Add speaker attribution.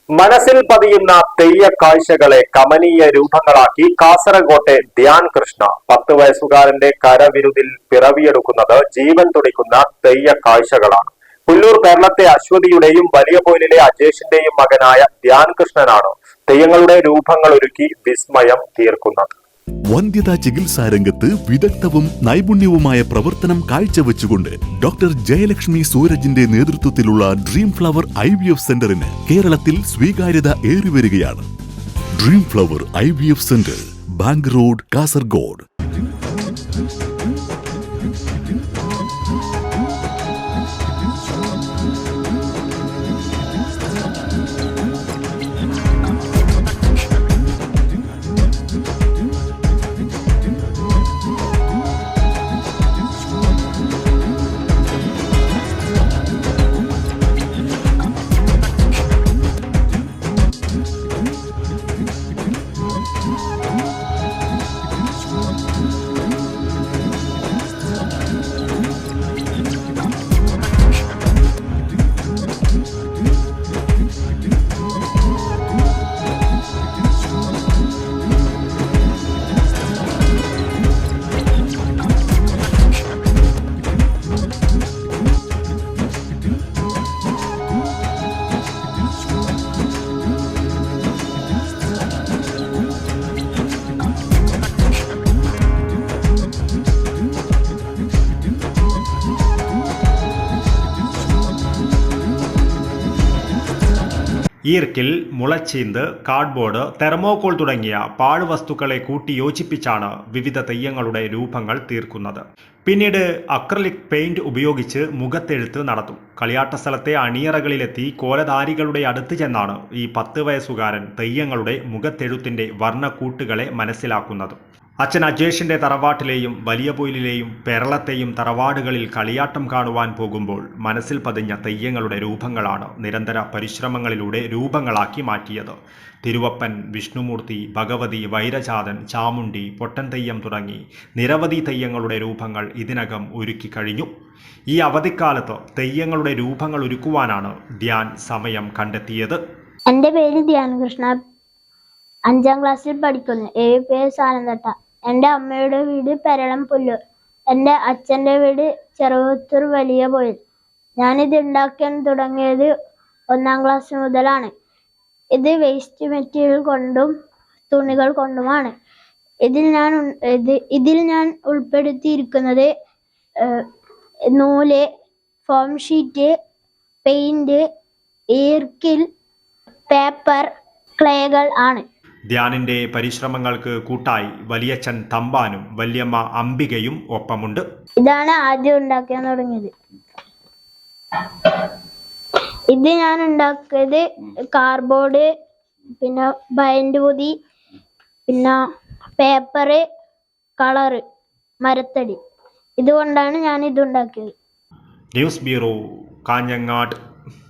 Speaker 1: മനസ്സിൽ പതിയുന്ന തെയ്യ കാഴ്ചകളെ കമനീയ രൂപങ്ങളാക്കി കാസർകോട്ടെ ധ്യാൻ കൃഷ്ണ 10 വയസ്സുകാരന്റെ കരവിരുതിൽ പിറവിയെടുക്കുന്നത് ജീവൻ തുടിക്കുന്ന തെയ്യ കാഴ്ചകളാണ്. പുല്ലൂർ കേരളത്തെ അശ്വതിയുടെയും വലിയ പോയിലിലെ അജേഷിന്റെയും മകനായ ധ്യാൻ കൃഷ്ണനാണ് തെയ്യങ്ങളുടെ രൂപങ്ങൾ ഒരുക്കി വിസ്മയം തീർക്കുന്നത്.
Speaker 2: വന്ധ്യതാ ചികിത്സാ രംഗത്ത് വിദഗ്ധവും നൈപുണ്യവുമായ പ്രവർത്തനം കാഴ്ചവെച്ചുകൊണ്ട് ഡോക്ടർ ജയലക്ഷ്മി സൂരജിന്റെ നേതൃത്വത്തിലുള്ള ഡ്രീം ഫ്ലവർ IVF സെന്ററിന് കേരളത്തിൽ സ്വീകാര്യത ഏറിവരികയാണ്. Dream flower IVF centre, bank road, Kasaragod.
Speaker 3: ഈർക്കിൽ, മുളച്ചീന്ത്, കാർഡ്ബോർഡ്, തെർമോകോൾ തുടങ്ങിയ പാഴ്വസ്തുക്കളെ കൂട്ടിയോജിപ്പിച്ചാണ് വിവിധ തെയ്യങ്ങളുടെ രൂപങ്ങൾ തീർക്കുന്നത്. പിന്നീട് അക്രലിക് പെയിന്റ് ഉപയോഗിച്ച് മുഖത്തെഴുത്ത് നടത്തും. കളിയാട്ട സ്ഥലത്തെ അണിയറകളിലെത്തി കോലധാരികളുടെ അടുത്ത് ചെന്നാണ് ഈ 10 വയസ്സുകാരൻ തെയ്യങ്ങളുടെ മുഖത്തെഴുത്തിന്റെ വർണ്ണക്കൂട്ടുകളെ മനസ്സിലാക്കുന്നത്. അച്ഛൻ അജേഷിന്റെ തറവാട്ടിലെയും വലിയ പൊയിലിലെയും പെരളത്തെയും തറവാടുകളിൽ കളിയാട്ടം കാണുവാൻ പോകുമ്പോൾ മനസ്സിൽ പതിഞ്ഞ തെയ്യങ്ങളുടെ രൂപങ്ങളാണ് നിരന്തര പരിശ്രമങ്ങളിലൂടെ രൂപങ്ങളാക്കി മാറ്റിയത്. തിരുവപ്പൻ, വിഷ്ണുമൂർത്തി, ഭഗവതി, വൈരചാതൻ, ചാമുണ്ടി, പൊട്ടൻ തെയ്യം തുടങ്ങി നിരവധി തെയ്യങ്ങളുടെ രൂപങ്ങൾ ഇതിനകം ഒരുക്കി കഴിഞ്ഞു. ഈ അവധിക്കാലത്ത് തെയ്യങ്ങളുടെ രൂപങ്ങൾ ഒരുക്കുവാനാണ് ധ്യാൻ സമയം കണ്ടെത്തിയത്.
Speaker 4: എൻ്റെ പേര് ധ്യാൻ കൃഷ്ണ, 5ാം ക്ലാസ്സിൽ പഠിക്കുന്നു. സാനന്തട്ട. എൻ്റെ അമ്മയുടെ വീട് പെരളം പുല്ലൂർ. എൻ്റെ അച്ഛൻ്റെ വീട് ചെറുവത്തൂർ വലിയ പോയിൽ. ഞാനിത് ഉണ്ടാക്കാൻ തുടങ്ങിയത് 1ാം ക്ലാസ് മുതലാണ്. ഇത് വേസ്റ്റ് മെറ്റീരിയൽ കൊണ്ടും തുണികൾ കൊണ്ടുമാണ്. ഇതിൽ ഞാൻ ഉൾപ്പെടുത്തിയിരിക്കുന്നത് നൂല്, ഫോം ഷീറ്റ്, പെയിന്റ്, ഈർക്കിൽ, പേപ്പർ, ക്ലേകൾ ആണ്.
Speaker 3: ധ്യാനിന്റെ പരിശ്രമങ്ങൾക്ക് കൂട്ടായി വലിയച്ഛൻ തമ്പാനും വല്യമ്മ അംബികയും ഒപ്പമുണ്ട്.
Speaker 4: ഇതാണ് ആദ്യം ഉണ്ടാക്കാൻ തുടങ്ങിയത്. ഇത് ഞാൻ ഉണ്ടാക്കിയത് കാർഡ്ബോർഡ്, പിന്നെ ബൈൻഡ് പൊതി, പിന്നെ പേപ്പറ്, കളറ്, മരത്തടി, ഇതുകൊണ്ടാണ് ഞാൻ ഇത് ഉണ്ടാക്കിയത്.
Speaker 3: News bureau, Kanhangad.